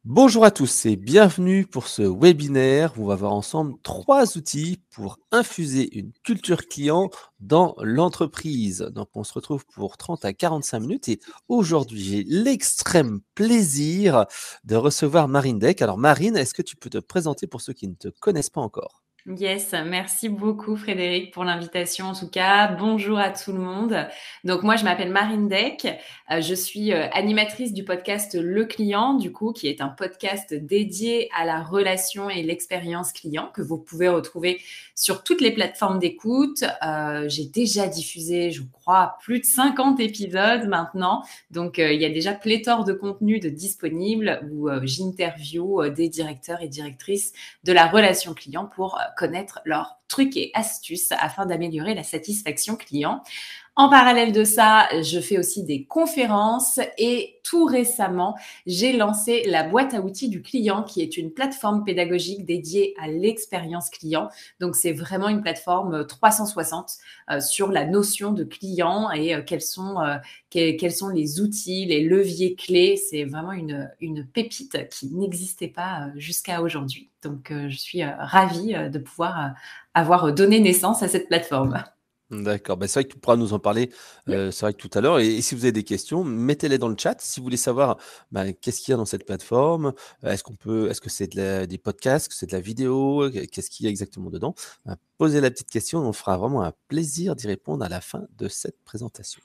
Bonjour à tous et bienvenue pour ce webinaire où on va voir ensemble 3 outils pour infuser une culture client dans l'entreprise. Donc on se retrouve pour 30 à 45 minutes et aujourd'hui j'ai l'extrême plaisir de recevoir Marine Deck. Alors Marine, est-ce que tu peux te présenter pour ceux qui ne te connaissent pas encore? Yes, merci beaucoup Frédéric pour l'invitation en tout cas. Bonjour à tout le monde. Donc moi je m'appelle Marine Deck, je suis animatrice du podcast Le Client du coup qui est un podcast dédié à la relation et l'expérience client que vous pouvez retrouver sur toutes les plateformes d'écoute. J'ai déjà diffusé je crois plus de 50 épisodes maintenant. Donc il y a déjà pléthore de contenus disponibles où j'interview des directeurs et directrices de la relation client pour connaître leurs trucs et astuces afin d'améliorer la satisfaction client. En parallèle de ça, je fais aussi des conférences et tout récemment, j'ai lancé la boîte à outils du client qui est une plateforme pédagogique dédiée à l'expérience client. Donc, c'est vraiment une plateforme 360 sur la notion de client et quels sont les outils, les leviers clés. C'est vraiment une pépite qui n'existait pas jusqu'à aujourd'hui. Donc, je suis ravie de pouvoir avoir donné naissance à cette plateforme. D'accord, bah, c'est vrai que tu pourras nous en parler, c'est vrai que tout à l'heure et si vous avez des questions, mettez-les dans le chat. Si vous voulez savoir, bah, qu'est-ce qu'il y a dans cette plateforme? Est-ce que c'est des podcasts, que c'est de la vidéo? Qu'est-ce qu'il y a exactement dedans? Posez la petite question, on fera vraiment un plaisir d'y répondre à la fin de cette présentation.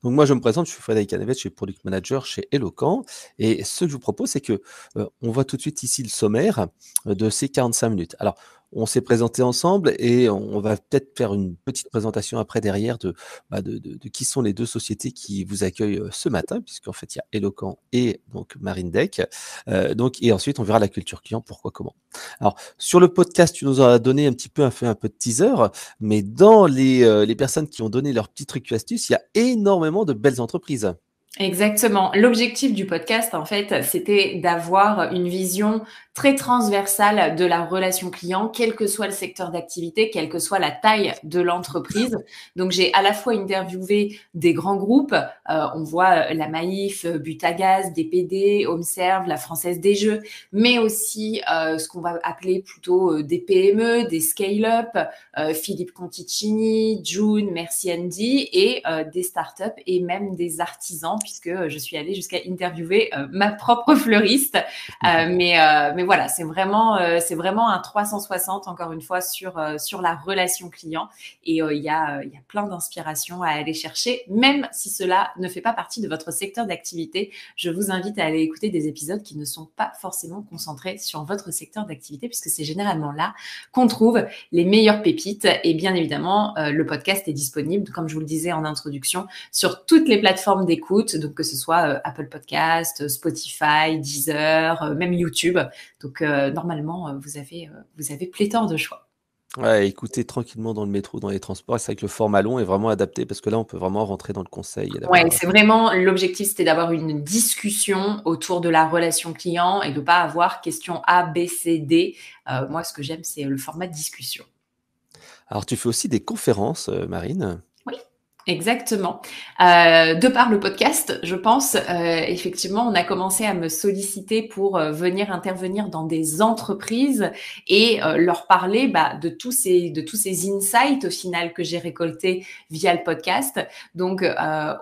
Donc moi, je me présente, je suis Frédéric Canavet, je suis product manager chez Eloquent et ce que je vous propose, c'est que, on voit tout de suite ici le sommaire, de ces 45 minutes. Alors, on s'est présenté ensemble et on va peut-être faire une petite présentation après derrière de qui sont les 2 sociétés qui vous accueillent, ce matin, puisqu'en fait, il y a Eloquent et donc Marine Deck. Donc et ensuite, on verra la culture client, pourquoi, comment. Alors, sur le podcast, tu nous as donné un petit peu fait un peu de teaser, mais dans les personnes qui ont donné leurs petits trucs et astuces, il y a énormément de belles entreprises. Exactement. L'objectif du podcast, en fait, c'était d'avoir une vision très transversale de la relation client, quel que soit le secteur d'activité, quelle que soit la taille de l'entreprise. Donc, j'ai à la fois interviewé des grands groupes, on voit la Maïf, Butagaz, DPD, Homeserve, la Française des Jeux, mais aussi ce qu'on va appeler plutôt des PME, des scale-up, Philippe Conticini, June, Merci Andy, et des startups et même des artisans, puisque je suis allée jusqu'à interviewer ma propre fleuriste. Mais voilà, c'est vraiment un 360 encore une fois sur la relation client. Et il y a plein d'inspirations à aller chercher, même si cela ne fait pas partie de votre secteur d'activité. Je vous invite à aller écouter des épisodes qui ne sont pas forcément concentrés sur votre secteur d'activité, puisque c'est généralement là qu'on trouve les meilleures pépites. Et bien évidemment, le podcast est disponible, comme je vous le disais en introduction, sur toutes les plateformes d'écoute, donc que ce soit Apple Podcast, Spotify, Deezer, même YouTube. Donc normalement, vous avez pléthore de choix. Ouais, écoutez tranquillement dans le métro, dans les transports. C'est vrai que le format long est vraiment adapté parce que là, on peut vraiment rentrer dans le conseil et la Ouais, c'est préparation. vraiment l'objectif, c'était d'avoir une discussion autour de la relation client et de pas avoir question A, B, C, D. Moi, ce que j'aime, c'est le format de discussion. Alors, tu fais aussi des conférences, Marine? Oui, exactement. De par le podcast, je pense, effectivement, on a commencé à me solliciter pour venir intervenir dans des entreprises et leur parler de tous ces insights au final que j'ai récoltés via le podcast. Donc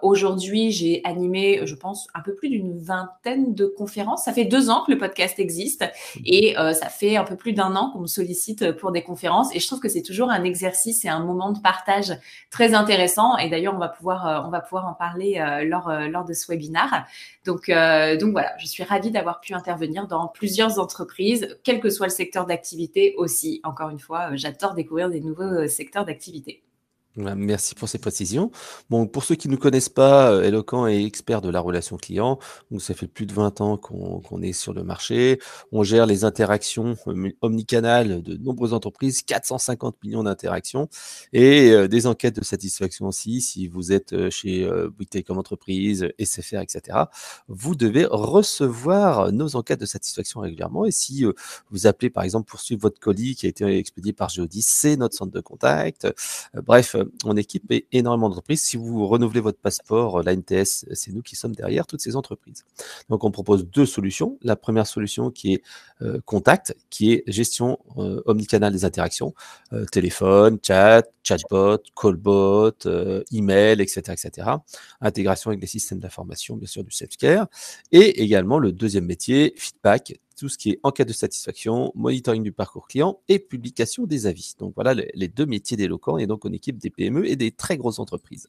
aujourd'hui, j'ai animé, je pense, un peu plus d'une vingtaine de conférences. Ça fait 2 ans que le podcast existe et ça fait un peu plus d'un an qu'on me sollicite pour des conférences. Et je trouve que c'est toujours un exercice et un moment de partage très intéressant. Et d'ailleurs, on va pouvoir en parler lors de ce webinaire. Donc voilà, je suis ravie d'avoir pu intervenir dans plusieurs entreprises, quel que soit le secteur d'activité aussi. Encore une fois, j'adore découvrir des nouveaux secteurs d'activité. Ouais, merci pour ces précisions. Bon, pour ceux qui ne nous connaissent pas, Eloquent est expert de la relation client. Donc ça fait plus de 20 ans qu'on est sur le marché. On gère les interactions omnicanales de nombreuses entreprises, 450 millions d'interactions et des enquêtes de satisfaction aussi. Si vous êtes chez Bouygues Télécom Entreprises, SFR, etc., vous devez recevoir nos enquêtes de satisfaction régulièrement. Et si vous appelez par exemple pour suivre votre colis qui a été expédié par Geodis, c'est notre centre de contact. Bref, on équipe énormément d'entreprises. Si vous renouvelez votre passeport, la NTS, c'est nous qui sommes derrière toutes ces entreprises. Donc, on propose 2 solutions. La première solution qui est Contact, qui est gestion omnicanal des interactions, téléphone, chat, chatbot, callbot, email, etc., etc. Intégration avec les systèmes d'information, bien sûr, du self-care. Et également le deuxième métier, feedback, tout ce qui est enquête de satisfaction, monitoring du parcours client et publication des avis. Donc voilà les 2 métiers d'Eloquent, et donc on équipe des PME et des très grosses entreprises.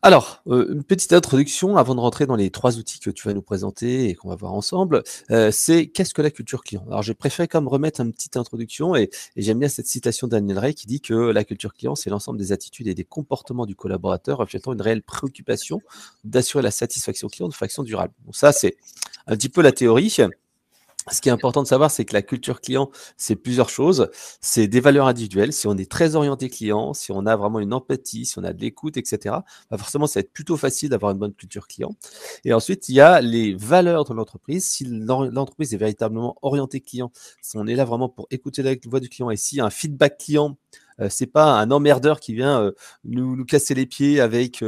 Alors, une petite introduction avant de rentrer dans les 3 outils que tu vas nous présenter et qu'on va voir ensemble. C'est qu'est-ce que la culture client? Alors, j'ai préféré quand même remettre une petite introduction, et j'aime bien cette citation de Daniel Rey qui dit que la culture client, c'est l'ensemble des attitudes et des comportements du collaborateur reflétant une réelle préoccupation d'assurer la satisfaction client de façon durable. Donc ça, c'est un petit peu la théorie. Ce qui est important de savoir, c'est que la culture client, c'est plusieurs choses. C'est des valeurs individuelles. Si on est très orienté client, si on a vraiment une empathie, si on a de l'écoute, etc., bah forcément, ça va être plutôt facile d'avoir une bonne culture client. Et ensuite, il y a les valeurs de l'entreprise. Si l'entreprise est véritablement orientée client, si on est là vraiment pour écouter la voix du client, et s'il y a un feedback client, c'est pas un emmerdeur qui vient nous casser les pieds avec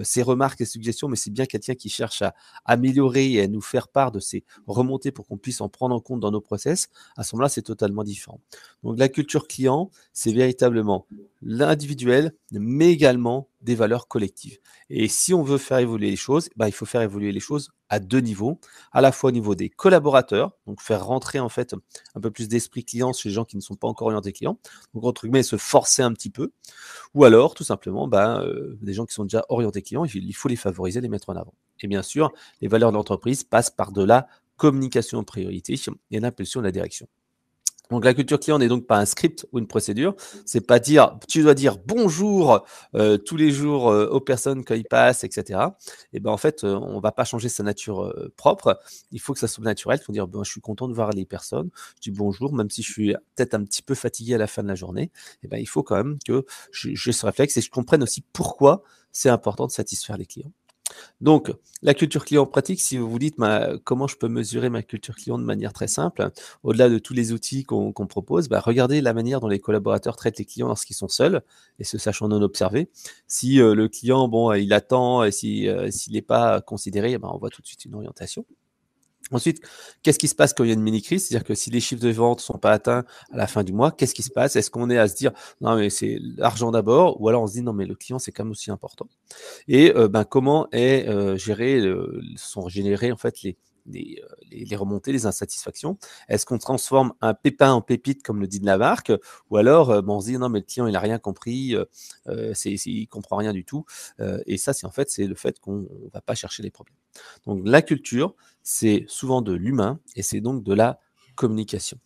ses remarques et suggestions, mais c'est bien quelqu'un qui cherche à améliorer et à nous faire part de ses remontées pour qu'on puisse en prendre en compte dans nos process. À ce moment-là, c'est totalement différent. Donc la culture client, c'est véritablement l'individuel, mais également des valeurs collectives. Et si on veut faire évoluer les choses, bah, il faut faire évoluer les choses à 2 niveaux, à la fois au niveau des collaborateurs, donc faire rentrer en fait un peu plus d'esprit client chez les gens qui ne sont pas encore orientés clients, donc entre guillemets se forcer un petit peu, ou alors tout simplement des gens qui sont déjà orientés clients, il faut les favoriser, les mettre en avant. Et bien sûr, les valeurs de l'entreprise passent par de la communication en priorité et l'impulsion de la direction. Donc la culture client n'est donc pas un script ou une procédure. C'est pas dire, tu dois dire bonjour tous les jours aux personnes quand ils passent, etc. Et ben en fait, on va pas changer sa nature propre. Il faut que ça soit naturel. Il faut dire, ben, je suis content de voir les personnes. Je dis bonjour, même si je suis peut-être un petit peu fatigué à la fin de la journée. Et ben il faut quand même que j'ai ce réflexe et je comprenne aussi pourquoi c'est important de satisfaire les clients. Donc, la culture client pratique, si vous vous dites comment je peux mesurer ma culture client de manière très simple, au-delà de tous les outils qu'on propose, regardez la manière dont les collaborateurs traitent les clients lorsqu'ils sont seuls et se sachant non observés. Si le client, il attend et s'il n'est pas considéré, on voit tout de suite une orientation. Ensuite, qu'est-ce qui se passe quand il y a une mini-crise? C'est-à-dire que si les chiffres de vente ne sont pas atteints à la fin du mois, qu'est-ce qui se passe? Est-ce qu'on est à se dire, non, mais c'est l'argent d'abord, ou alors on se dit, non, mais le client, c'est quand même aussi important. Et comment sont générées en fait les remontées, les insatisfactions? Est-ce qu'on transforme un pépin en pépite, comme le dit de la marque, ou alors on se dit non, mais le client il a rien compris, il comprend rien du tout, et ça c'est le fait qu'on va pas chercher les problèmes. Donc la culture, c'est souvent de l'humain et c'est donc de la communication.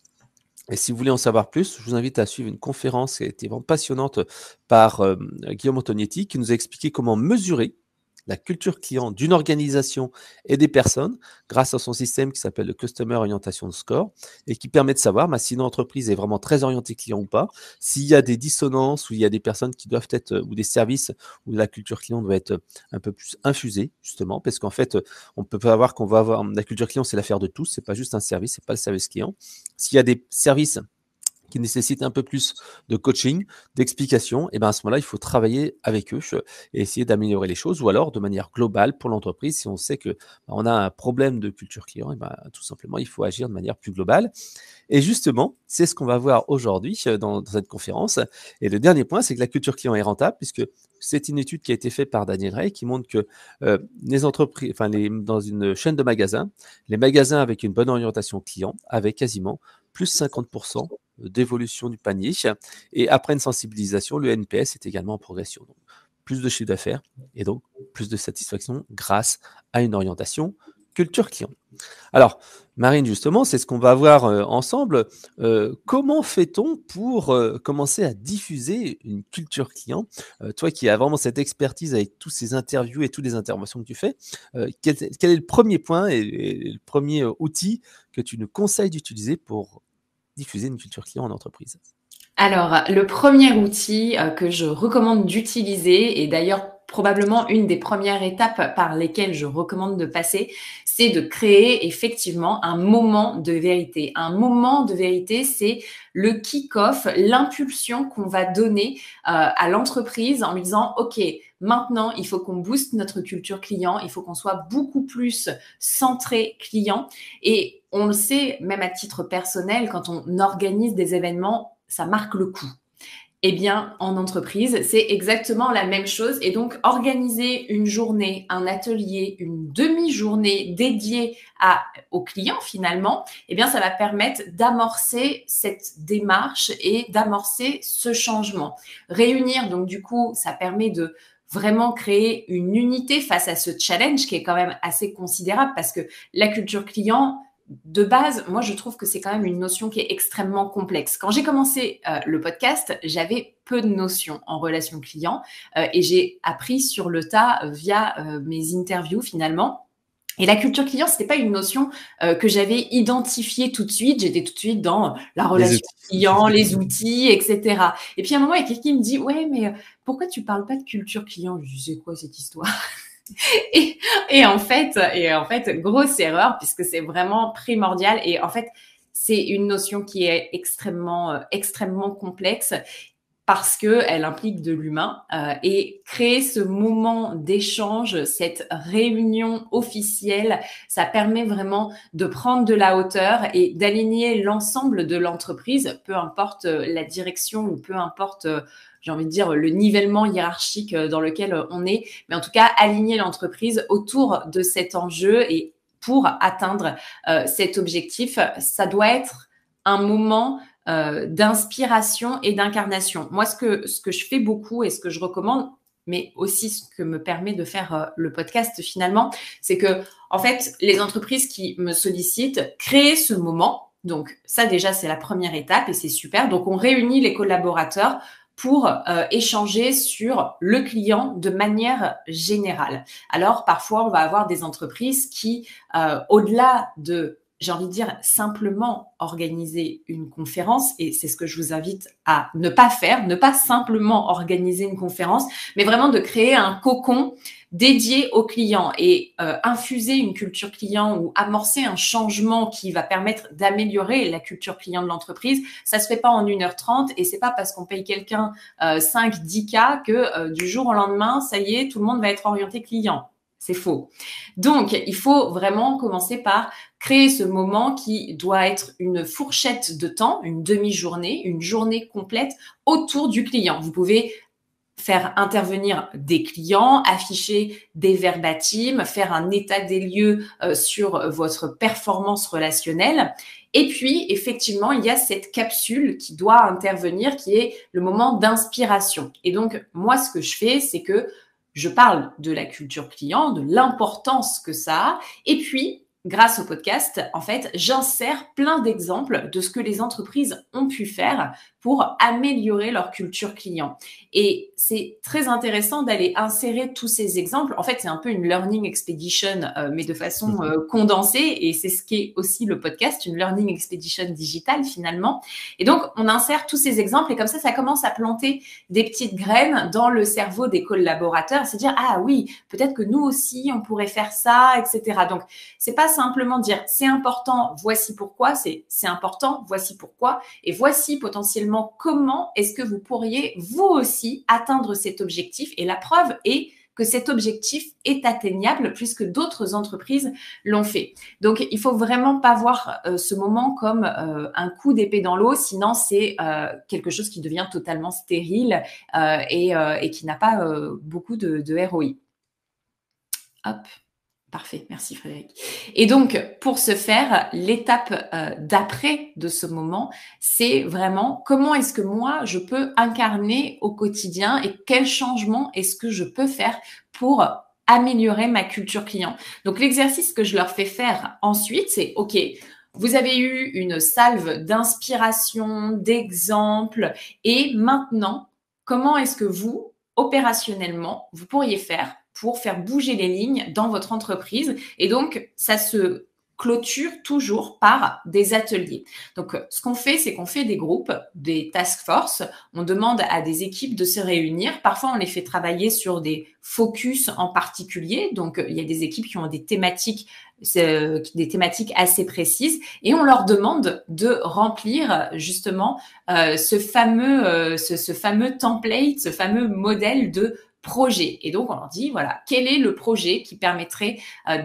Et si vous voulez en savoir plus, je vous invite à suivre une conférence qui a été vraiment passionnante par Guillaume Antonietti, qui nous a expliqué comment mesurer la culture client d'une organisation et des personnes grâce à son système qui s'appelle le Customer Orientation Score et qui permet de savoir si une entreprise est vraiment très orientée client ou pas, s'il y a des dissonances ou il y a des personnes qui doivent être, ou des services où la culture client doit être un peu plus infusée, justement, parce qu'en fait, on peut pas avoir qu'on va avoir la culture client, c'est l'affaire de tous, c'est pas juste un service, c'est pas le service client. S'il y a des services qui nécessitent un peu plus de coaching, d'explication, et à ce moment-là, il faut travailler avec eux et essayer d'améliorer les choses, ou alors de manière globale pour l'entreprise, si on sait que on a un problème de culture client, tout simplement, il faut agir de manière plus globale. Et justement, c'est ce qu'on va voir aujourd'hui dans cette conférence. Et le dernier point, c'est que la culture client est rentable, puisque c'est une étude qui a été faite par Daniel Rey qui montre que les entreprises, dans une chaîne de magasins, les magasins avec une bonne orientation client avaient quasiment plus 50% d'évolution du panier. Et après une sensibilisation, le NPS est également en progression. Donc, plus de chiffre d'affaires et donc plus de satisfaction grâce à une orientation culture client. Alors, Marine, justement, c'est ce qu'on va voir ensemble. Comment fait-on pour commencer à diffuser une culture client? Toi qui as vraiment cette expertise avec tous ces interviews et toutes les interventions que tu fais, quel est le premier point et le premier outil que tu nous conseilles d'utiliser pour diffuser une culture client en entreprise? Alors, le premier outil que je recommande d'utiliser, et d'ailleurs probablement une des premières étapes par lesquelles je recommande de passer, c'est de créer effectivement un moment de vérité. Un moment de vérité, c'est le kick-off, l'impulsion qu'on va donner à l'entreprise en lui disant « Ok, maintenant, il faut qu'on booste notre culture client, il faut qu'on soit beaucoup plus centré client. » Et on le sait, même à titre personnel, quand on organise des événements, ça marque le coup. Eh bien, en entreprise, c'est exactement la même chose. Et donc, organiser une journée, un atelier, une demi-journée dédiée aux clients, finalement, eh bien, ça va permettre d'amorcer cette démarche et d'amorcer ce changement. Réunir, donc, du coup, ça permet de vraiment créer une unité face à ce challenge qui est quand même assez considérable parce que la culture client, de base, moi, je trouve que c'est quand même une notion qui est extrêmement complexe. Quand j'ai commencé le podcast, j'avais peu de notions en relation client et j'ai appris sur le tas via mes interviews finalement. Et la culture client, c'était pas une notion que j'avais identifiée tout de suite. J'étais tout de suite dans la Les relation outils. client, les outils, etc. Et puis à un moment, il y a quelqu'un qui me dit « Ouais, mais pourquoi tu parles pas de culture client ?» Je dis « C'est quoi cette histoire ?» et en fait, grosse erreur puisque c'est vraiment primordial. Et en fait, c'est une notion qui est extrêmement complexe parce que elle implique de l'humain et créer ce moment d'échange, cette réunion officielle, ça permet vraiment de prendre de la hauteur et d'aligner l'ensemble de l'entreprise, peu importe la direction ou peu importe, j'ai envie de dire, le nivellement hiérarchique dans lequel on est, mais en tout cas aligner l'entreprise autour de cet enjeu et pour atteindre cet objectif, ça doit être un moment d'inspiration et d'incarnation. Moi, ce que je fais beaucoup et ce que je recommande, mais aussi ce que me permet de faire le podcast finalement, c'est que en fait, les entreprises qui me sollicitent créent ce moment. Donc ça déjà, c'est la première étape et c'est super. Donc on réunit les collaborateurs pour échanger sur le client de manière générale. Alors parfois, on va avoir des entreprises qui, au-delà de j'ai envie de dire, simplement organiser une conférence, et c'est ce que je vous invite à ne pas faire, ne pas simplement organiser une conférence, mais vraiment de créer un cocon dédié aux clients et infuser une culture client ou amorcer un changement qui va permettre d'améliorer la culture client de l'entreprise. Ça se fait pas en 1h30 et c'est pas parce qu'on paye quelqu'un 5-10K que du jour au lendemain, ça y est, tout le monde va être orienté client. C'est faux. Donc, il faut vraiment commencer par créer ce moment qui doit être une fourchette de temps, une demi-journée, une journée complète autour du client. Vous pouvez faire intervenir des clients, afficher des verbatims, faire un état des lieux sur votre performance relationnelle. Et puis, effectivement, il y a cette capsule qui doit intervenir, qui est le moment d'inspiration. Et donc, moi, ce que je fais, c'est que je parle de la culture client, de l'importance que ça a. Et puis, grâce au podcast, en fait, j'insère plein d'exemples de ce que les entreprises ont pu faire pour améliorer leur culture client. Et c'est très intéressant d'aller insérer tous ces exemples. En fait, c'est un peu une learning expedition, mais de façon condensée. Et c'est ce qu'est aussi le podcast, une learning expedition digitale finalement. Et donc, on insère tous ces exemples et comme ça commence à planter des petites graines dans le cerveau des collaborateurs. C'est dire, ah oui, peut-être que nous aussi, on pourrait faire ça, etc. Donc, c'est pas simplement dire, c'est important, voici pourquoi, c'est important, voici pourquoi, et voici potentiellement comment est-ce que vous pourriez, vous aussi, atteindre cet objectif. Et la preuve est que cet objectif est atteignable puisque d'autres entreprises l'ont fait. Donc, il faut vraiment pas voir ce moment comme un coup d'épée dans l'eau, sinon c'est quelque chose qui devient totalement stérile et qui n'a pas beaucoup de ROI. Hop. Parfait, merci Frédéric. Et donc, pour ce faire, l'étape d'après de ce moment, c'est vraiment comment est-ce que moi, je peux incarner au quotidien et quel changement est-ce que je peux faire pour améliorer ma culture client. Donc, l'exercice que je leur fais faire ensuite, c'est OK, vous avez eu une salve d'inspiration, d'exemples et maintenant, comment est-ce que vous, opérationnellement, vous pourriez faire pour faire bouger les lignes dans votre entreprise. Et donc, ça se clôture toujours par des ateliers. Donc, ce qu'on fait, c'est qu'on fait des groupes, des task force. On demande à des équipes de se réunir. Parfois, on les fait travailler sur des focus en particulier. Donc, il y a des équipes qui ont des thématiques assez précises et on leur demande de remplir justement ce fameux template, ce fameux modèle de projet. Et donc, on leur dit, voilà, quel est le projet qui permettrait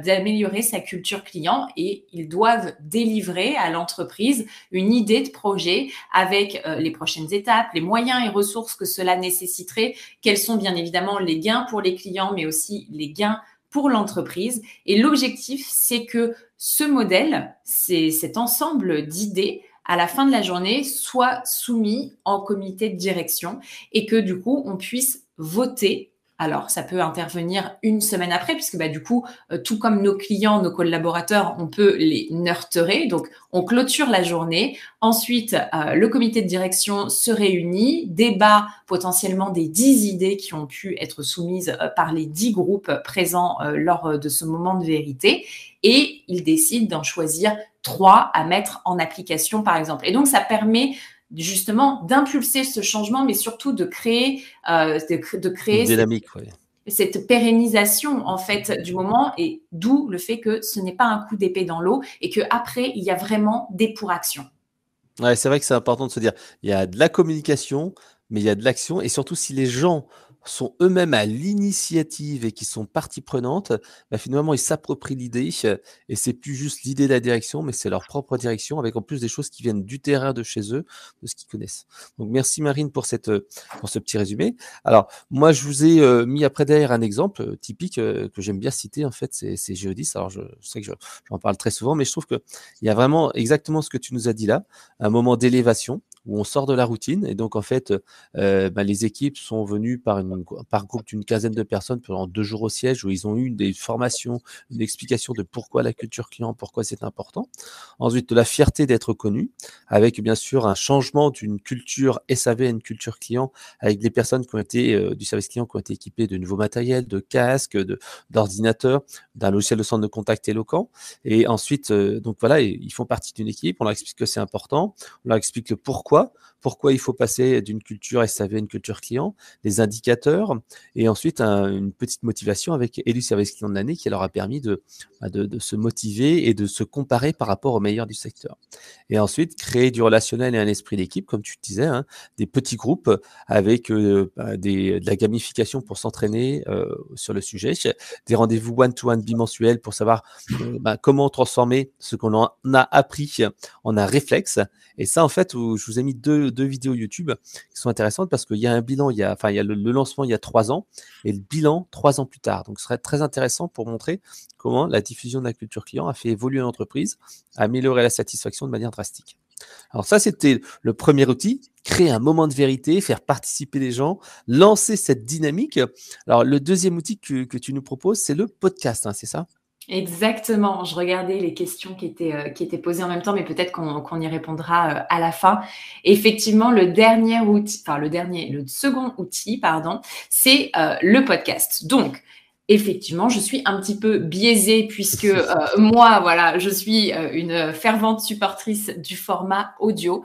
d'améliorer sa culture client, et ils doivent délivrer à l'entreprise une idée de projet avec les prochaines étapes, les moyens et ressources que cela nécessiterait, quels sont bien évidemment les gains pour les clients, mais aussi les gains pour l'entreprise. Et l'objectif, c'est que ce modèle, cet ensemble d'idées, à la fin de la journée, soit soumis en comité de direction et que du coup, on puisse voter. Alors, ça peut intervenir une semaine après, puisque du coup, tout comme nos clients, nos collaborateurs, on peut les nurturer. Donc, on clôture la journée. Ensuite, le comité de direction se réunit, débat potentiellement des 10 idées qui ont pu être soumises par les 10 groupes présents lors de ce moment de vérité. Et ils décident d'en choisir 3 à mettre en application, par exemple. Et donc, ça permet justement d'impulser ce changement, mais surtout de créer Une dynamique, cette pérennisation en fait du moment, et d'où le fait que ce n'est pas un coup d'épée dans l'eau et que après il y a vraiment des pour actions. Ouais, c'est vrai que c'est important de se dire, il y a de la communication, mais il y a de l'action, et surtout si les gens sont eux-mêmes à l'initiative et qui sont partie prenante, finalement ils s'approprient l'idée, et c'est plus juste l'idée de la direction, mais c'est leur propre direction avec en plus des choses qui viennent du terrain de chez eux, de ce qu'ils connaissent. Donc merci Marine pour ce petit résumé. Alors moi je vous ai mis après derrière un exemple typique que j'aime bien citer en fait, c'est Geodis. Alors je sais que j'en parle très souvent, mais je trouve que il y a vraiment exactement ce que tu nous as dit là, un moment d'élévation où on sort de la routine, et donc en fait les équipes sont venues par groupe d'une quinzaine de personnes pendant 2 jours au siège, où ils ont eu des formations, une explication de pourquoi la culture client, pourquoi c'est important. Ensuite, de la fierté d'être connu, avec bien sûr un changement d'une culture SAV à une culture client, avec des personnes qui ont été du service client, qui ont été équipées de nouveaux matériels, de casques, d'ordinateurs, d'un logiciel de centre de contact éloquent. Et ensuite, donc voilà, ils font partie d'une équipe, on leur explique que c'est important, on leur explique le pourquoi il faut passer d'une culture SAV à une culture client, les indicateurs, et ensuite une petite motivation avec élu service client de l'année qui leur a permis de se motiver et de se comparer par rapport aux meilleurs du secteur. Et ensuite, créer du relationnel et un esprit d'équipe, comme tu disais, des petits groupes avec de la gamification pour s'entraîner sur le sujet, des rendez-vous one-to-one bimensuels pour savoir comment transformer ce qu'on a appris en un réflexe. Et ça, en fait, je vous ai mis deux vidéos YouTube qui sont intéressantes parce qu'il y a un bilan, il y a le lancement il y a 3 ans et le bilan 3 ans plus tard. Donc, ce serait très intéressant pour montrer comment la diffusion de la culture client a fait évoluer l'entreprise, améliorer la satisfaction de manière drastique. Alors ça, c'était le premier outil, créer un moment de vérité, faire participer les gens, lancer cette dynamique. Alors, le deuxième outil que tu nous proposes, c'est le podcast, c'est ça ? Exactement. Je regardais les questions qui étaient posées en même temps, mais peut-être qu'on y répondra à la fin. Effectivement, le second outil, pardon, c'est le podcast. Donc, effectivement, je suis un petit peu biaisée puisque moi, voilà, je suis une fervente supportrice du format audio,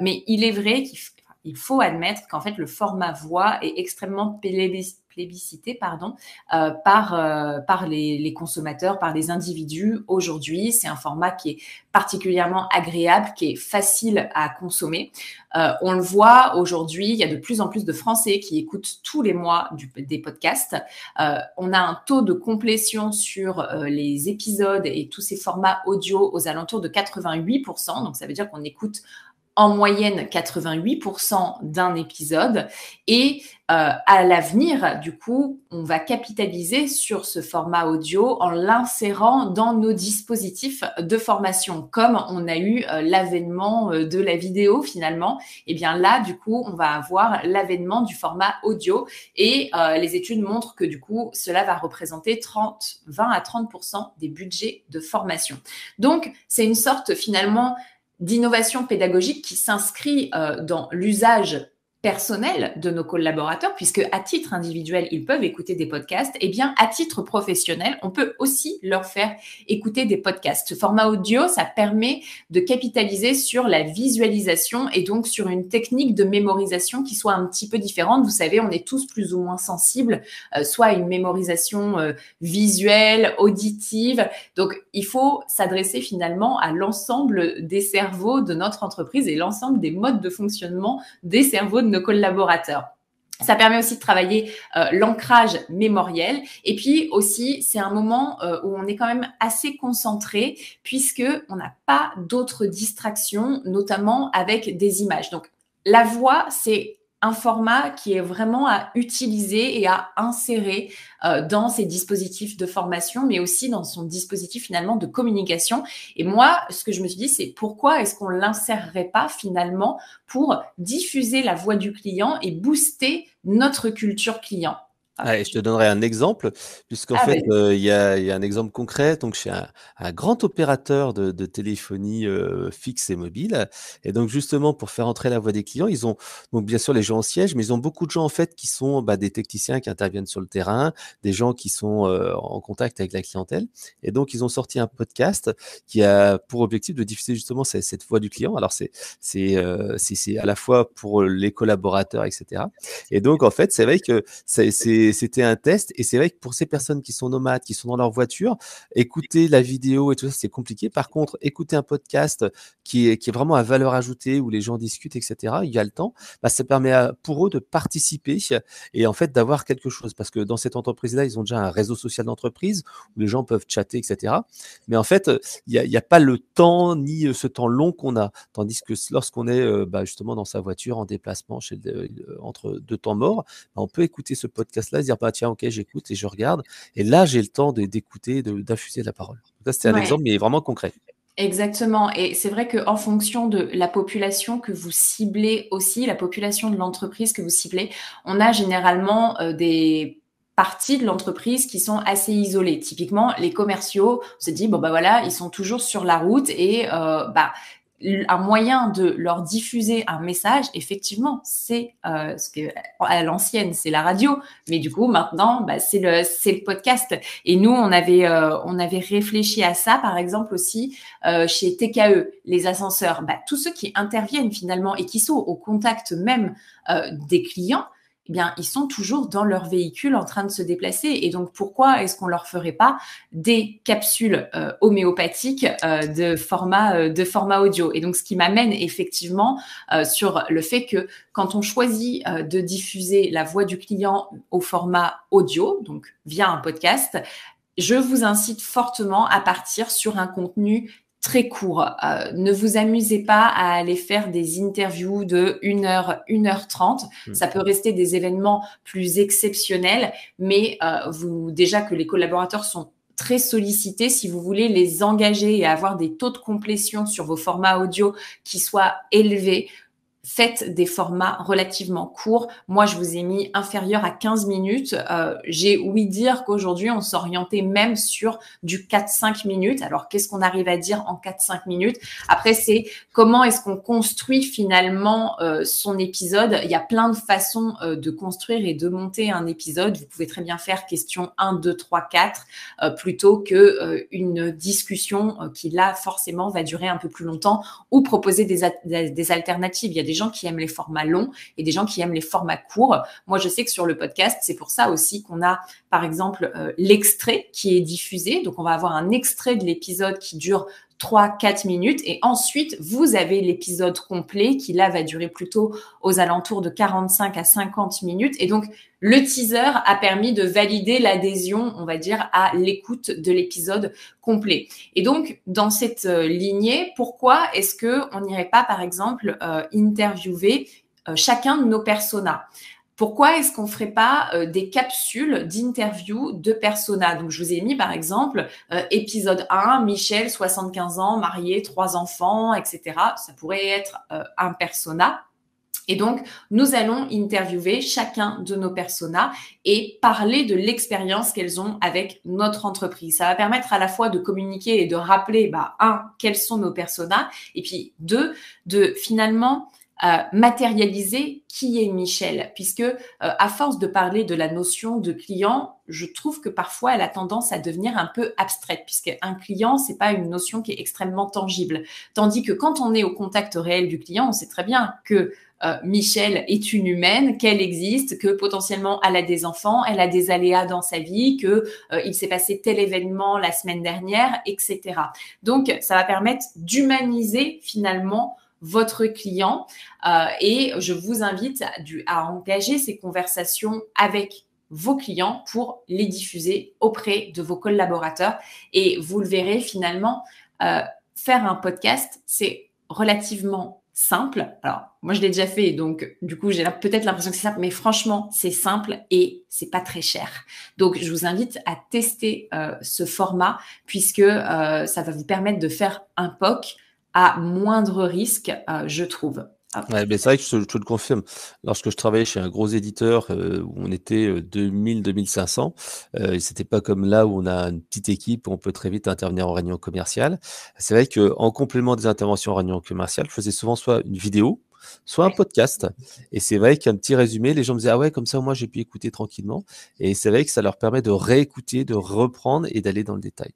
mais il est vrai qu'il faut admettre qu'en fait, le format voix est extrêmement plébiscité par les consommateurs, par les individus aujourd'hui. C'est un format qui est particulièrement agréable, qui est facile à consommer. On le voit aujourd'hui, il y a de plus en plus de Français qui écoutent tous les mois des podcasts. On a un taux de complétion sur les épisodes et tous ces formats audio aux alentours de 88%. Donc, ça veut dire qu'on écoute en moyenne 88% d'un épisode, et à l'avenir, du coup, on va capitaliser sur ce format audio en l'insérant dans nos dispositifs de formation. Comme on a eu l'avènement de la vidéo finalement, et bien là, du coup, on va avoir l'avènement du format audio, et les études montrent que du coup, cela va représenter 20 à 30% des budgets de formation. Donc, c'est une sorte finalement d'innovation pédagogique qui s'inscrit dans l'usage personnel de nos collaborateurs, puisque à titre individuel, ils peuvent écouter des podcasts, et bien à titre professionnel, on peut aussi leur faire écouter des podcasts. Ce format audio, ça permet de capitaliser sur la visualisation et donc sur une technique de mémorisation qui soit un petit peu différente. Vous savez, on est tous plus ou moins sensibles, soit à une mémorisation visuelle, auditive. Donc, il faut s'adresser finalement à l'ensemble des cerveaux de notre entreprise et l'ensemble des modes de fonctionnement des cerveaux de nos collaborateurs. Ça permet aussi de travailler l'ancrage mémoriel. Et puis aussi, c'est un moment où on est quand même assez concentré puisque on n'a pas d'autres distractions, notamment avec des images. Donc, la voix, c'est un format qui est vraiment à utiliser et à insérer dans ses dispositifs de formation, mais aussi dans son dispositif finalement de communication. Et moi, ce que je me suis dit, c'est pourquoi est-ce qu'on l'insérerait pas finalement pour diffuser la voix du client et booster notre culture client. Ah, et je te donnerai un exemple, puisqu'en fait, il y a un exemple concret. Donc, chez un grand opérateur de téléphonie fixe et mobile. Et donc, justement, pour faire entrer la voix des clients, ils ont donc bien sûr les gens au siège, mais ils ont beaucoup de gens en fait qui sont des techniciens qui interviennent sur le terrain, des gens qui sont en contact avec la clientèle. Et donc, ils ont sorti un podcast qui a pour objectif de diffuser justement cette voix du client. Alors, c'est à la fois pour les collaborateurs, etc. Et donc, en fait, c'est vrai que c'était un test. Et c'est vrai que pour ces personnes qui sont nomades, qui sont dans leur voiture, écouter la vidéo et tout ça, c'est compliqué. Par contre, écouter un podcast qui est vraiment à valeur ajoutée, où les gens discutent, etc., il y a le temps, ça permet pour eux de participer et en fait d'avoir quelque chose. Parce que dans cette entreprise-là, ils ont déjà un réseau social d'entreprise où les gens peuvent chatter, etc. Mais en fait, il y a pas le temps ni ce temps long qu'on a. Tandis que lorsqu'on est justement dans sa voiture, en déplacement, entre deux temps morts, on peut écouter ce podcast-là, se dire tiens, ok, j'écoute et je regarde. Et là, j'ai le temps d'écouter, d'infuser la parole. Ça, c'était un exemple, mais vraiment concret. Exactement. Et c'est vrai qu'en fonction de la population que vous ciblez aussi, la population de l'entreprise que vous ciblez, on a généralement des parties de l'entreprise qui sont assez isolées. Typiquement, les commerciaux, on se dit, voilà, ils sont toujours sur la route et un moyen de leur diffuser un message, effectivement, c'est ce que à l'ancienne, c'est la radio, mais du coup maintenant, c'est le podcast. Et nous, on avait réfléchi à ça, par exemple aussi chez TKE, les ascenseurs, tous ceux qui interviennent finalement et qui sont au contact même des clients. Eh bien, ils sont toujours dans leur véhicule en train de se déplacer. Et donc, pourquoi est-ce qu'on leur ferait pas des capsules homéopathiques de format audio? Et donc, ce qui m'amène effectivement sur le fait que quand on choisit de diffuser la voix du client au format audio, donc via un podcast, je vous incite fortement à partir sur un contenu très court. Ne vous amusez pas à aller faire des interviews de 1 heure, 1h30. Ça peut rester des événements plus exceptionnels, mais déjà que les collaborateurs sont très sollicités, si vous voulez les engager et avoir des taux de complétion sur vos formats audio qui soient élevés, faites des formats relativement courts. Moi, je vous ai mis inférieur à 15 minutes. J'ai ouï dire qu'aujourd'hui, on s'orientait même sur du 4-5 minutes. Alors, qu'est-ce qu'on arrive à dire en 4-5 minutes? Après, c'est comment est-ce qu'on construit finalement son épisode. Il y a plein de façons de construire et de monter un épisode. Vous pouvez très bien faire question 1, 2, 3, 4 plutôt que une discussion qui, là, forcément, va durer un peu plus longtemps ou proposer des alternatives. Il y a des gens qui aiment les formats longs et des gens qui aiment les formats courts. Moi, je sais que sur le podcast, c'est pour ça aussi qu'on a, par exemple, l'extrait qui est diffusé. Donc, on va avoir un extrait de l'épisode qui dure 3-4 minutes et ensuite, vous avez l'épisode complet qui, là, va durer plutôt aux alentours de 45 à 50 minutes. Et donc, le teaser a permis de valider l'adhésion, on va dire, à l'écoute de l'épisode complet. Et donc, dans cette lignée, pourquoi est-ce qu'on n'irait pas, par exemple, interviewer chacun de nos personas? Pourquoi est-ce qu'on ne ferait pas des capsules d'interview de personas? Donc, je vous ai mis, par exemple, épisode 1, Michel, 75 ans, marié, 3 enfants, etc. Ça pourrait être un persona. Et donc, nous allons interviewer chacun de nos personas et parler de l'expérience qu'elles ont avec notre entreprise. Ça va permettre à la fois de communiquer et de rappeler, quels sont nos personas, et puis 2, de finalement matérialiser qui est Michel, puisque à force de parler de la notion de client, je trouve que parfois elle a tendance à devenir un peu abstraite, puisqu'un client, c'est pas une notion qui est extrêmement tangible. Tandis que quand on est au contact réel du client, on sait très bien que Michel est une humaine, qu'elle existe, que potentiellement elle a des enfants, elle a des aléas dans sa vie, que il s'est passé tel événement la semaine dernière, etc. Donc, ça va permettre d'humaniser finalement votre client et je vous invite à engager ces conversations avec vos clients pour les diffuser auprès de vos collaborateurs. Et vous le verrez finalement, faire un podcast, c'est relativement simple. Alors, moi, je l'ai déjà fait, donc du coup, j'ai peut-être l'impression que c'est simple, mais franchement, c'est simple et c'est pas très cher. Donc, je vous invite à tester ce format puisque ça va vous permettre de faire un POC à moindre risque, je trouve. Ouais, mais c'est vrai que je te le confirme. Lorsque je travaillais chez un gros éditeur où on était 2000-2500, c'était pas comme là où on a une petite équipe où on peut très vite intervenir en réunion commerciale. C'est vrai qu'en complément des interventions en réunion commerciale, je faisais souvent soit une vidéo, soit un podcast. Et c'est vrai qu'un petit résumé, les gens me disaient, ah ouais, comme ça, moi, j'ai pu écouter tranquillement. Et c'est vrai que ça leur permet de réécouter, de reprendre et d'aller dans le détail.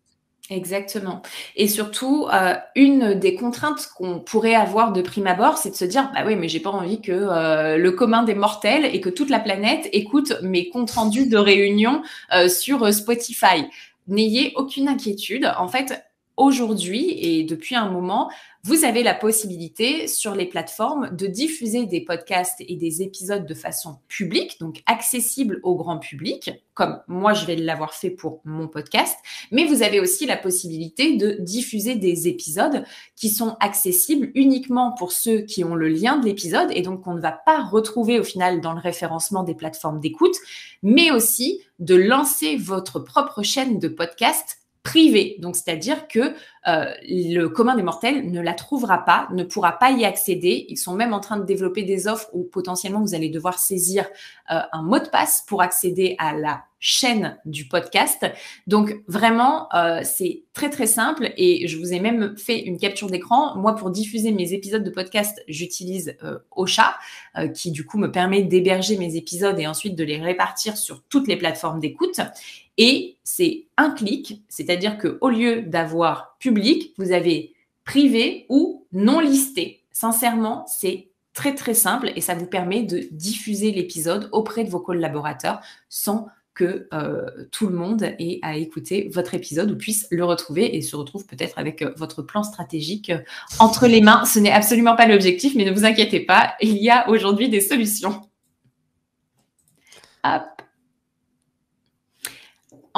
Exactement. Et surtout, une des contraintes qu'on pourrait avoir de prime abord, c'est de se dire, bah oui, mais j'ai pas envie que le commun des mortels et que toute la planète écoute mes comptes rendus de réunion sur Spotify. N'ayez aucune inquiétude. En fait, aujourd'hui et depuis un moment, vous avez la possibilité sur les plateformes de diffuser des podcasts et des épisodes de façon publique, donc accessible au grand public, comme moi je vais l'avoir fait pour mon podcast, mais vous avez aussi la possibilité de diffuser des épisodes qui sont accessibles uniquement pour ceux qui ont le lien de l'épisode et donc qu'on ne va pas retrouver au final dans le référencement des plateformes d'écoute, mais aussi de lancer votre propre chaîne de podcast privée. Donc, c'est-à-dire que le commun des mortels ne la trouvera pas, ne pourra pas y accéder. Ils sont même en train de développer des offres où potentiellement vous allez devoir saisir un mot de passe pour accéder à la chaîne du podcast. Donc vraiment, c'est très très simple et je vous ai même fait une capture d'écran. Moi, pour diffuser mes épisodes de podcast, j'utilise Ocha, qui du coup me permet d'héberger mes épisodes et ensuite de les répartir sur toutes les plateformes d'écoute. Et c'est un clic, c'est-à-dire qu'au lieu d'avoir public, vous avez privé ou non listé. Sincèrement, c'est très très simple et ça vous permet de diffuser l'épisode auprès de vos collaborateurs sans que tout le monde ait à écouter votre épisode ou puisse le retrouver et se retrouve peut-être avec votre plan stratégique entre les mains. Ce n'est absolument pas l'objectif, mais ne vous inquiétez pas, il y a aujourd'hui des solutions. Hop.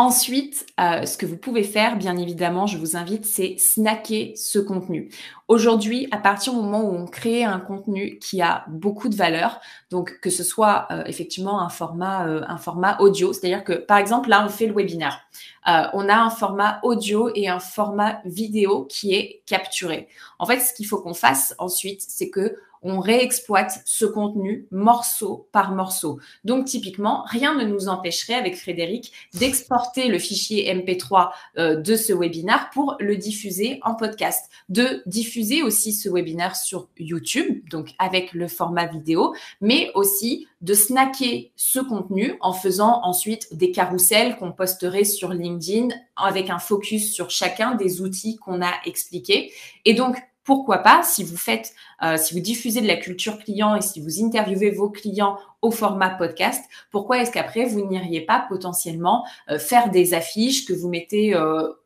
Ensuite, ce que vous pouvez faire, bien évidemment, je vous invite, c'est snacker ce contenu. Aujourd'hui, à partir du moment où on crée un contenu qui a beaucoup de valeur, donc que ce soit effectivement un format audio, c'est-à-dire que, par exemple, là, on fait le webinaire. On a un format audio et un format vidéo qui est capturé. En fait, ce qu'il faut qu'on fasse ensuite, c'est que on réexploite ce contenu morceau par morceau. Donc, typiquement, rien ne nous empêcherait avec Frédéric d'exporter le fichier MP3 de ce webinaire pour le diffuser en podcast, de diffuser aussi ce webinaire sur YouTube, donc avec le format vidéo, mais aussi de snacker ce contenu en faisant ensuite des carousels qu'on posterait sur LinkedIn avec un focus sur chacun des outils qu'on a expliqués. Et donc, pourquoi pas, si vous diffusez de la culture client et si vous interviewez vos clients au format podcast, pourquoi est-ce qu'après, vous n'iriez pas potentiellement faire des affiches que vous mettez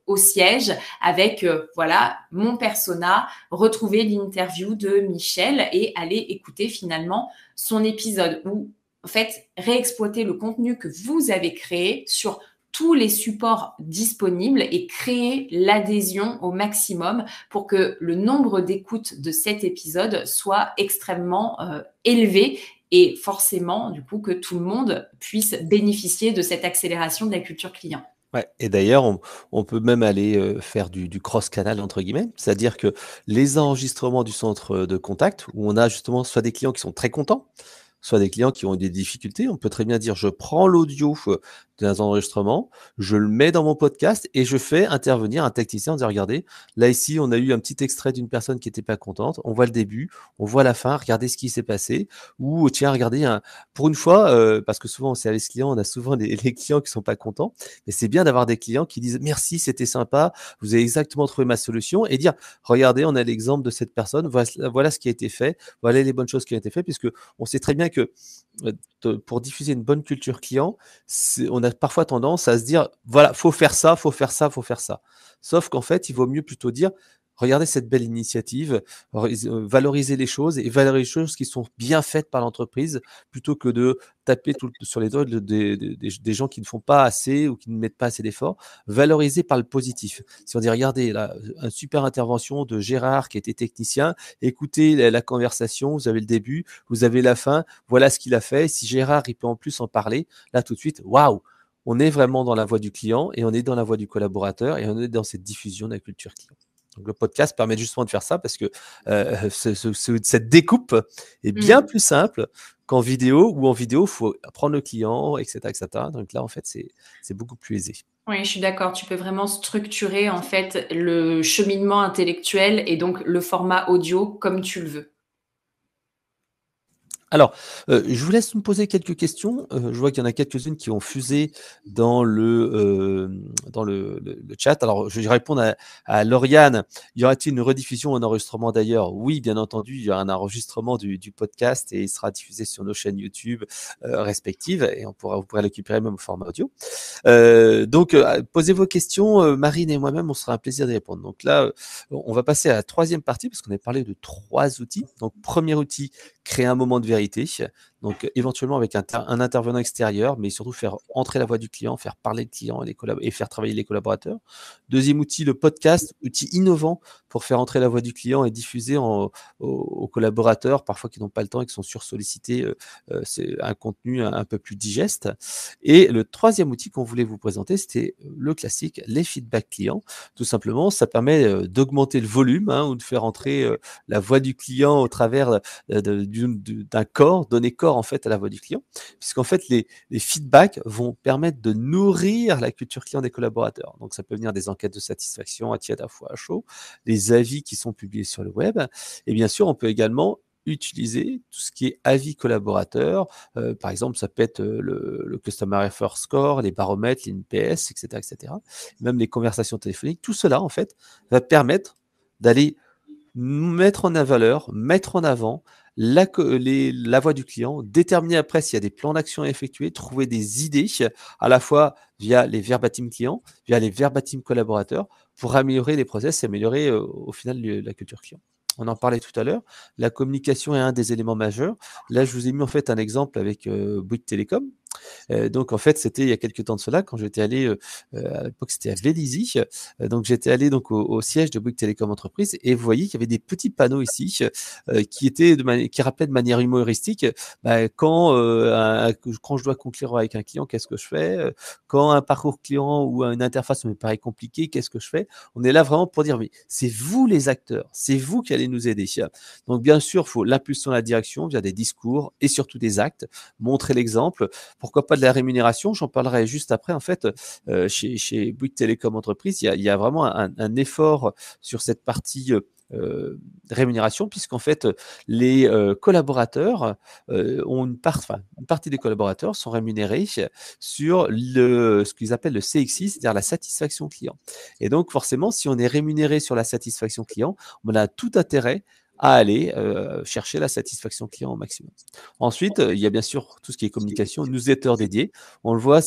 au siège avec, voilà, mon persona, retrouver l'interview de Michel et aller écouter finalement son épisode ou, en fait, réexploiter le contenu que vous avez créé sur tous les supports disponibles et créer l'adhésion au maximum pour que le nombre d'écoutes de cet épisode soit extrêmement élevé et forcément, du coup, que tout le monde puisse bénéficier de cette accélération de la culture client. Ouais, et d'ailleurs, on peut même aller faire du cross-canal, entre guillemets, c'est-à-dire que les enregistrements du centre de contact, où on a justement soit des clients qui sont très contents, soit des clients qui ont des difficultés, on peut très bien dire, je prends l'audio des enregistrements, je le mets dans mon podcast et je fais intervenir un technicien en disant, regardez, là ici, on a eu un petit extrait d'une personne qui n'était pas contente, on voit le début, on voit la fin, regardez ce qui s'est passé, ou tiens, regardez, pour une fois, parce que souvent au service client, on a souvent les clients qui sont pas contents, mais c'est bien d'avoir des clients qui disent, merci, c'était sympa, vous avez exactement trouvé ma solution, et dire, regardez, on a l'exemple de cette personne, voilà ce qui a été fait, voilà les bonnes choses qui ont été faites, puisque on sait très bien que pour diffuser une bonne culture client, on a parfois tendance à se dire, voilà, faut faire ça, faut faire ça, faut faire ça. Sauf qu'en fait, il vaut mieux plutôt dire, regardez cette belle initiative, valoriser les choses et valoriser les choses qui sont bien faites par l'entreprise plutôt que de taper sur les doigts des gens qui ne font pas assez ou qui ne mettent pas assez d'efforts. Valoriser par le positif. Si on dit, regardez, là, une super intervention de Gérard qui était technicien, écoutez la conversation, vous avez le début, vous avez la fin, voilà ce qu'il a fait. Si Gérard, il peut en plus en parler, là tout de suite, waouh! On est vraiment dans la voie du client et on est dans la voie du collaborateur et on est dans cette diffusion de la culture client. Donc le podcast permet justement de faire ça parce que cette découpe est bien plus simple qu'en vidéo, où en vidéo, il faut prendre le client, etc., etc. Donc là, en fait, c'est beaucoup plus aisé. Oui, je suis d'accord. Tu peux vraiment structurer en fait le cheminement intellectuel et donc le format audio comme tu le veux. Alors, je vous laisse me poser quelques questions. Je vois qu'il y en a quelques-unes qui ont fusé dans le chat. Alors, je vais répondre à Lauriane. Y aura-t-il une rediffusion ou un enregistrement d'ailleurs? Oui, bien entendu, il y aura un enregistrement du podcast et il sera diffusé sur nos chaînes YouTube respectives et vous pourrez le récupérer même au format audio. Donc, posez vos questions. Marine et moi-même, on sera un plaisir d'y répondre. Donc là, on va passer à la troisième partie parce qu'on a parlé de 3 outils. Donc, premier outil, créer un moment de vérité. Donc, éventuellement avec un intervenant extérieur, mais surtout faire entrer la voix du client, faire parler le client et faire travailler les collaborateurs. Deuxième outil, le podcast, outil innovant pour faire entrer la voix du client et diffuser aux collaborateurs, parfois qui n'ont pas le temps et qui sont sursollicités, c'est un contenu un peu plus digeste. Et le troisième outil qu'on voulait vous présenter, c'était le classique, les feedbacks clients. Tout simplement, ça permet d'augmenter le volume ou de faire entrer la voix du client au travers d'un corps, donner corps en fait à la voix du client, puisqu'en fait les feedbacks vont permettre de nourrir la culture client des collaborateurs. Donc ça peut venir des enquêtes de satisfaction à tiède, à froid, à chaud, les avis qui sont publiés sur le web, et bien sûr on peut également utiliser tout ce qui est avis collaborateurs. Par exemple, ça peut être le Customer Refer Score, les baromètres, les NPS, etc., etc. Même les conversations téléphoniques. Tout cela, en fait, va permettre d'aller mettre en valeur, mettre en avant la voix du client, déterminer après s'il y a des plans d'action à effectuer, trouver des idées à la fois via les verbatim clients, via les verbatim collaborateurs pour améliorer les process et améliorer au final la culture client. On en parlait tout à l'heure. La communication est un des éléments majeurs. Là, je vous ai mis en fait un exemple avec Bouygues Télécom. Donc en fait, c'était il y a quelques temps de cela quand j'étais allé, à l'époque c'était à Vélizy, donc j'étais allé donc au siège de Bouygues Télécom Entreprise et vous voyez qu'il y avait des petits panneaux ici qui rappelaient de manière humoristique quand je dois conclure avec un client, qu'est-ce que je fais? Quand un parcours client ou une interface me paraît compliqué, qu'est-ce que je fais? On est là vraiment pour dire mais c'est vous les acteurs, c'est vous qui allez nous aider. Donc bien sûr, il faut l'impulsion de la direction via des discours et surtout des actes, montrer l'exemple. Pourquoi pas de la rémunération? J'en parlerai juste après. En fait, chez Bouygues Télécom Entreprise, il y a vraiment un effort sur cette partie rémunération, puisqu'en fait, les collaborateurs ont une partie des collaborateurs sont rémunérés sur ce qu'ils appellent le CXI, c'est-à-dire la satisfaction client. Et donc, forcément, si on est rémunéré sur la satisfaction client, on a tout intérêt à aller chercher la satisfaction client au maximum. Ensuite, il y a bien sûr tout ce qui est communication, newsletter dédié. On le voit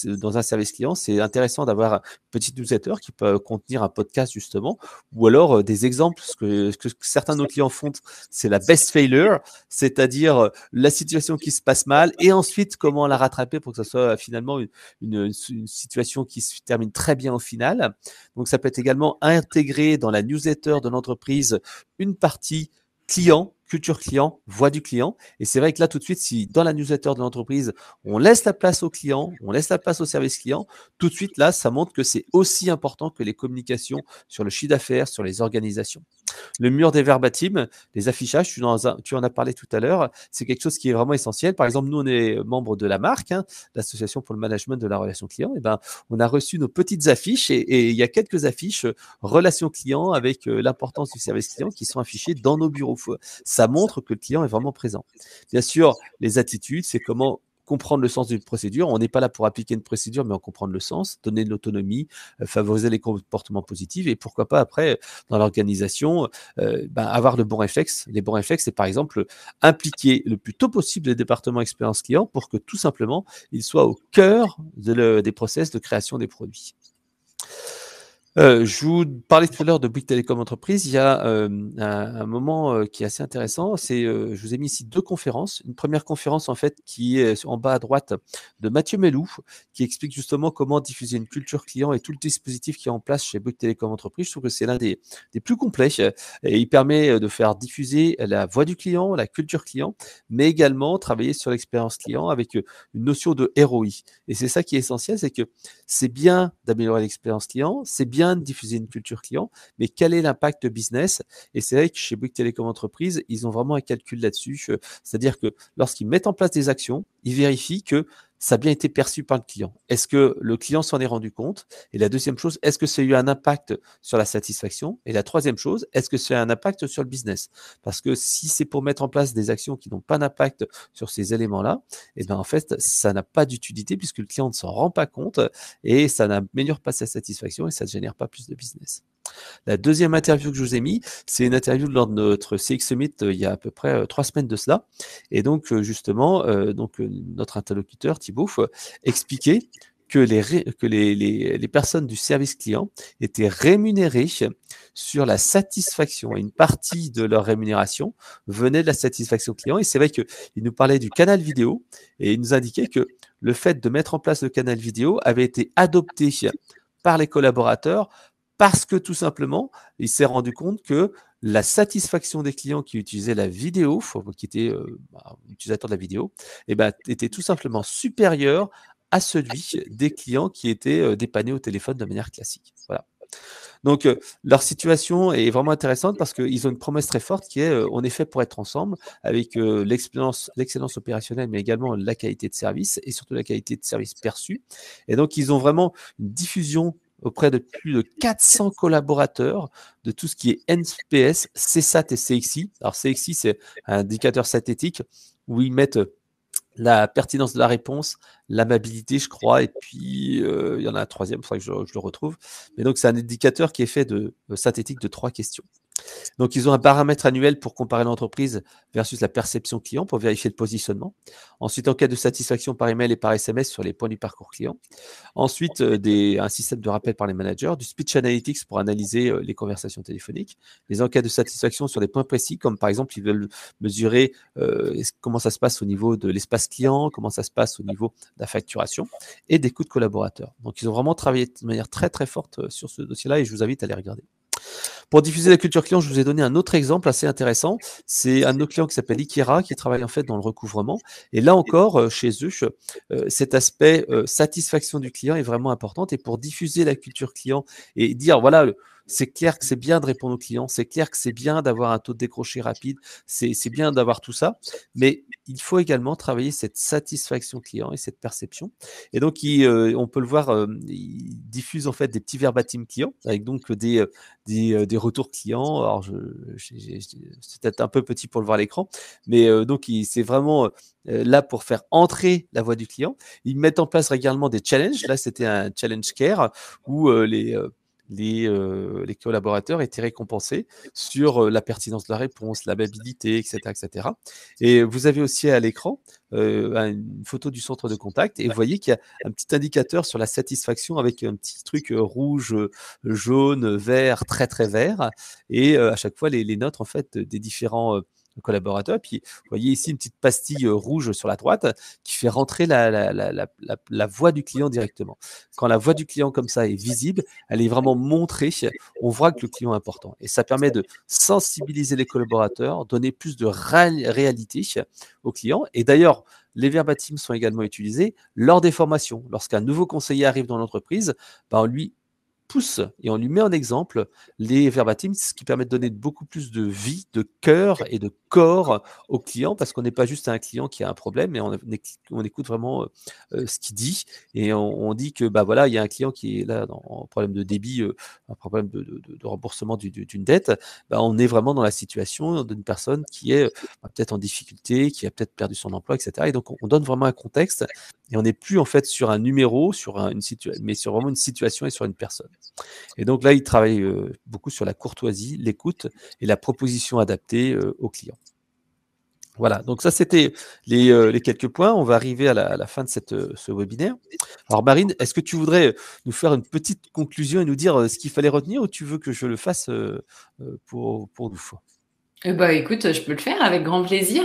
dans un service client, c'est intéressant d'avoir un petit newsletter qui peut contenir un podcast justement, ou alors des exemples. Ce que certains de nos clients font, c'est la best failure, c'est-à-dire la situation qui se passe mal et ensuite comment la rattraper pour que ce soit finalement une situation qui se termine très bien au final. Donc ça peut être également intégré dans la newsletter de l'entreprise une partie client, culture client, voix du client. Et c'est vrai que là, tout de suite, si dans la newsletter de l'entreprise, on laisse la place au client, on laisse la place au service client, tout de suite, là, ça montre que c'est aussi important que les communications sur le chiffre d'affaires, sur les organisations. Le mur des verbatim, les affichages, tu en as parlé tout à l'heure, c'est quelque chose qui est vraiment essentiel. Par exemple, nous, on est membre de la marque, l'Association pour le management de la relation client. Et ben, on a reçu nos petites affiches et il y a quelques affiches relation client avec l'importance du service client qui sont affichées dans nos bureaux. Ça montre que le client est vraiment présent. Bien sûr, les attitudes, c'est comment comprendre le sens d'une procédure. On n'est pas là pour appliquer une procédure, mais en comprendre le sens, donner de l'autonomie, favoriser les comportements positifs et pourquoi pas après, dans l'organisation, avoir le bon réflexe. Les bons réflexes, c'est par exemple impliquer le plus tôt possible les départements expérience client pour que tout simplement, ils soient au cœur des process de création des produits. Je vous parlais tout à l'heure de Bouygues Télécom Entreprise. Il y a un moment qui est assez intéressant. Je vous ai mis ici 2 conférences. Une première conférence, en fait, qui est en bas à droite de Mathieu Melou, qui explique justement comment diffuser une culture client et tout le dispositif qui est en place chez Bouygues Télécom Entreprise. Je trouve que c'est l'un des plus complets et il permet de faire diffuser la voix du client, la culture client, mais également travailler sur l'expérience client avec une notion de ROI. Et c'est ça qui est essentiel, c'est que c'est bien d'améliorer l'expérience client, c'est bien de diffuser une culture client, mais quel est l'impact business? Et c'est vrai que chez Bouygues Télécom Entreprise, ils ont vraiment un calcul là-dessus. C'est-à-dire que lorsqu'ils mettent en place des actions, ils vérifient que ça a bien été perçu par le client. Est-ce que le client s'en est rendu compte? Et la deuxième chose, est-ce que ça a eu un impact sur la satisfaction? Et la troisième chose, est-ce que ça a un impact sur le business? Parce que si c'est pour mettre en place des actions qui n'ont pas d'impact sur ces éléments-là, eh ben en fait, ça n'a pas d'utilité puisque le client ne s'en rend pas compte et ça n'améliore pas sa satisfaction et ça ne génère pas plus de business. La deuxième interview que je vous ai mis, c'est une interview lors de notre CX Summit il y a à peu près 3 semaines de cela. Et donc, justement, notre interlocuteur, Thibaut, expliquait que les personnes du service client étaient rémunérées sur la satisfaction. Et une partie de leur rémunération venait de la satisfaction client. Et c'est vrai qu'il nous parlait du canal vidéo et il nous indiquait que le fait de mettre en place le canal vidéo avait été adopté par les collaborateurs parce que tout simplement, il s'est rendu compte que la satisfaction des clients qui utilisaient la vidéo, qui étaient utilisateurs de la vidéo, était tout simplement supérieure à celui des clients qui étaient dépannés au téléphone de manière classique. Voilà. Donc, leur situation est vraiment intéressante parce qu'ils ont une promesse très forte qui est on est fait pour être ensemble avec l'excellence opérationnelle, mais également la qualité de service et surtout la qualité de service perçue. Et donc, ils ont vraiment une diffusion auprès de plus de 400 collaborateurs de tout ce qui est NPS, CSAT et CXI. Alors, CXI, c'est un indicateur synthétique où ils mettent la pertinence de la réponse, l'amabilité, je crois, et puis il y en a un troisième, il faudrait que je le retrouve. Mais donc, c'est un indicateur qui est fait de synthétique de 3 questions. Donc, ils ont un paramètre annuel pour comparer l'entreprise versus la perception client pour vérifier le positionnement. Ensuite, enquête de satisfaction par email et par SMS sur les points du parcours client. Ensuite, un système de rappel par les managers, du speech analytics pour analyser les conversations téléphoniques, les enquêtes de satisfaction sur des points précis, comme par exemple, ils veulent mesurer comment ça se passe au niveau de l'espace client, comment ça se passe au niveau de la facturation et des coûts de collaborateurs. Donc, ils ont vraiment travaillé de manière très, très forte sur ce dossier-là et je vous invite à les regarder. Pour diffuser la culture client, je vous ai donné un autre exemple assez intéressant. C'est un de nos clients qui s'appelle Ikera, qui travaille en fait dans le recouvrement. Et là encore, chez eux, cet aspect satisfaction du client est vraiment important. Et pour diffuser la culture client et dire, voilà, c'est clair que c'est bien de répondre aux clients, c'est clair que c'est bien d'avoir un taux de décroché rapide, c'est bien d'avoir tout ça, mais il faut également travailler cette satisfaction client et cette perception. Et donc, on peut le voir, ils diffusent en fait des petits verbatim clients avec donc des retours clients. Alors, c'est peut-être un peu petit pour le voir à l'écran, mais donc, c'est vraiment là pour faire entrer la voix du client. Ils mettent en place régulièrement des challenges. Là, c'était un challenge care où les collaborateurs étaient récompensés sur la pertinence de la réponse, l'amabilité, etc., etc. Et vous avez aussi à l'écran une photo du centre de contact et vous voyez qu'il y a un petit indicateur sur la satisfaction avec un petit truc rouge, jaune, vert, très très vert et à chaque fois les notes en fait des différents collaborateurs. Puis vous voyez ici une petite pastille rouge sur la droite qui fait rentrer la voix du client directement. Quand la voix du client comme ça est visible, elle est vraiment montrée, on voit que le client est important. Et ça permet de sensibiliser les collaborateurs, donner plus de réalité aux clients. Et d'ailleurs, les verbatim sont également utilisés lors des formations. Lorsqu'un nouveau conseiller arrive dans l'entreprise, on lui pousse et on lui met en exemple les verbatim, ce qui permet de donner beaucoup plus de vie, de cœur et de corps au client, parce qu'on n'est pas juste un client qui a un problème, mais on écoute vraiment ce qu'il dit, et on dit que bah voilà, il y a un client qui est là en problème de débit, un problème de remboursement d'une dette. Bah, on est vraiment dans la situation d'une personne qui est peut-être en difficulté, qui a peut-être perdu son emploi, etc. Et donc on donne vraiment un contexte, et on n'est plus en fait sur un numéro, mais sur vraiment une situation et sur une personne. Et donc là, il travaille beaucoup sur la courtoisie, l'écoute et la proposition adaptée aux clients. Voilà, donc ça c'était les quelques points. On va arriver à la fin de ce webinaire. Alors Marine, est-ce que tu voudrais nous faire une petite conclusion et nous dire ce qu'il fallait retenir, ou tu veux que je le fasse pour nous? Bah écoute, je peux le faire avec grand plaisir.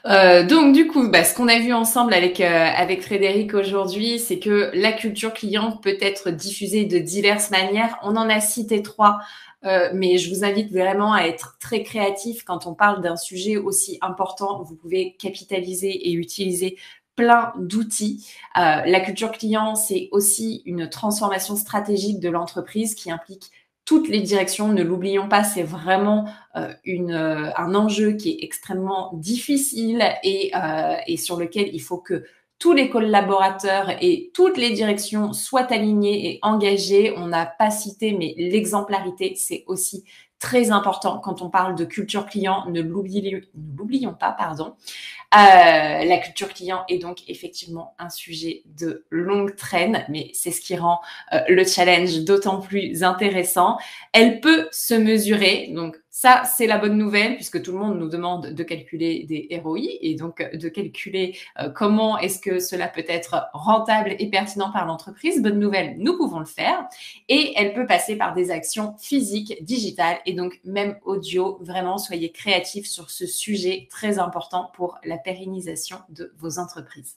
Donc du coup, ce qu'on a vu ensemble avec Frédéric aujourd'hui, c'est que la culture client peut être diffusée de diverses manières. On en a cité 3, mais je vous invite vraiment à être très créatif quand on parle d'un sujet aussi important. Vous pouvez capitaliser et utiliser plein d'outils. La culture client, c'est aussi une transformation stratégique de l'entreprise qui implique toutes les directions. Ne l'oublions pas, c'est vraiment un enjeu qui est extrêmement difficile et sur lequel il faut que tous les collaborateurs et toutes les directions soient alignés et engagés. On n'a pas cité, mais l'exemplarité, c'est aussi très important quand on parle de culture client. Ne l'oublions pas, pardon. La culture client est donc effectivement un sujet de longue traîne, mais c'est ce qui rend le challenge d'autant plus intéressant. Elle peut se mesurer, donc ça, c'est la bonne nouvelle, puisque tout le monde nous demande de calculer des ROI et donc de calculer comment est-ce que cela peut être rentable et pertinent par l'entreprise. Bonne nouvelle, nous pouvons le faire. Et elle peut passer par des actions physiques, digitales et donc même audio. Vraiment, soyez créatifs sur ce sujet très important pour la pérennisation de vos entreprises.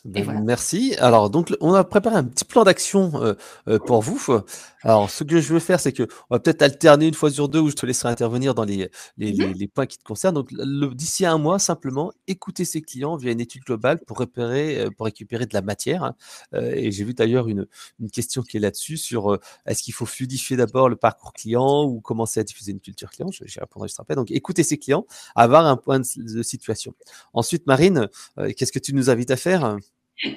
Voilà. Merci. Alors, donc, on a préparé un petit plan d'action pour vous. Alors, ce que je veux faire, c'est qu'on va peut-être alterner une fois sur deux, où je te laisserai intervenir dans les points qui te concernent. Donc, d'ici 1 mois, simplement, écouter ses clients via une étude globale pour récupérer de la matière. Hein. Et j'ai vu d'ailleurs une question qui est là-dessus sur est-ce qu'il faut fluidifier d'abord le parcours client ou commencer à diffuser une culture client. J'y répondrai juste après. Donc, écouter ses clients, avoir un point de situation. Ensuite, Marine, qu'est-ce que tu nous invites à faire ?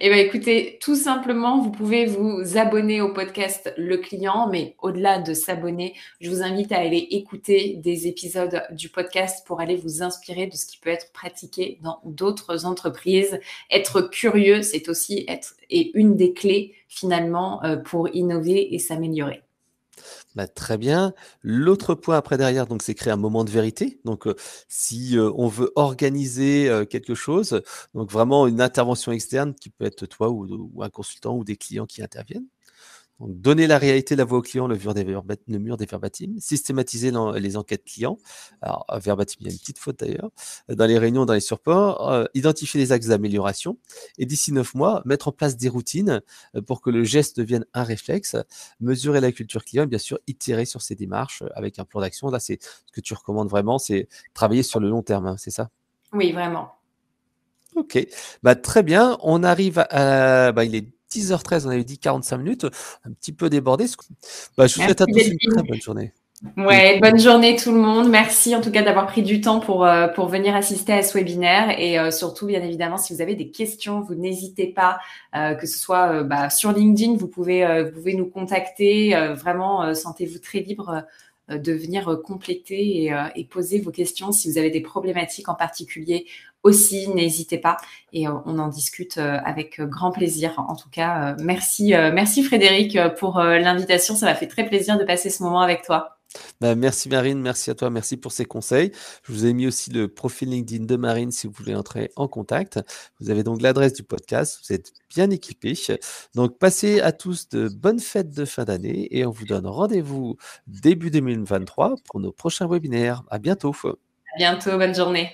Eh bien, écoutez, tout simplement, vous pouvez vous abonner au podcast Le Client, mais au-delà de s'abonner, je vous invite à aller écouter des épisodes du podcast pour aller vous inspirer de ce qui peut être pratiqué dans d'autres entreprises. Être curieux, c'est aussi une des clés finalement pour innover et s'améliorer. Très bien. L'autre point après derrière, donc c'est créer un moment de vérité. Donc, si on veut organiser quelque chose, donc vraiment une intervention externe qui peut être toi ou un consultant ou des clients qui interviennent. Donc, donner la réalité, la voix au client, le mur des verbatim, systématiser les enquêtes clients. Alors, verbatim, il y a une petite faute d'ailleurs. Dans les réunions, dans les supports, identifier les axes d'amélioration. Et d'ici 9 mois, mettre en place des routines pour que le geste devienne un réflexe. Mesurer la culture client et bien sûr, itérer sur ces démarches avec un plan d'action. Là, c'est ce que tu recommandes vraiment, c'est travailler sur le long terme, hein, c'est ça ? Oui, vraiment. Ok, très bien. On arrive il est 10h13, on avait dit 45 minutes, un petit peu débordé. Je vous souhaite à tous une très bonne journée. Ouais, bonne journée tout le monde. Merci en tout cas d'avoir pris du temps pour venir assister à ce webinaire et surtout bien évidemment si vous avez des questions, vous n'hésitez pas que ce soit sur LinkedIn, vous pouvez nous contacter. Vraiment, sentez-vous très libre de venir compléter et poser vos questions si vous avez des problématiques en particulier. Aussi, n'hésitez pas et on en discute avec grand plaisir. En tout cas, merci Frédéric pour l'invitation. Ça m'a fait très plaisir de passer ce moment avec toi. Merci Marine, merci à toi, merci pour ces conseils. Je vous ai mis aussi le profil LinkedIn de Marine si vous voulez entrer en contact. Vous avez donc l'adresse du podcast, vous êtes bien équipés. Donc passez à tous de bonnes fêtes de fin d'année et on vous donne rendez-vous début 2023 pour nos prochains webinaires. À bientôt. À bientôt, bonne journée.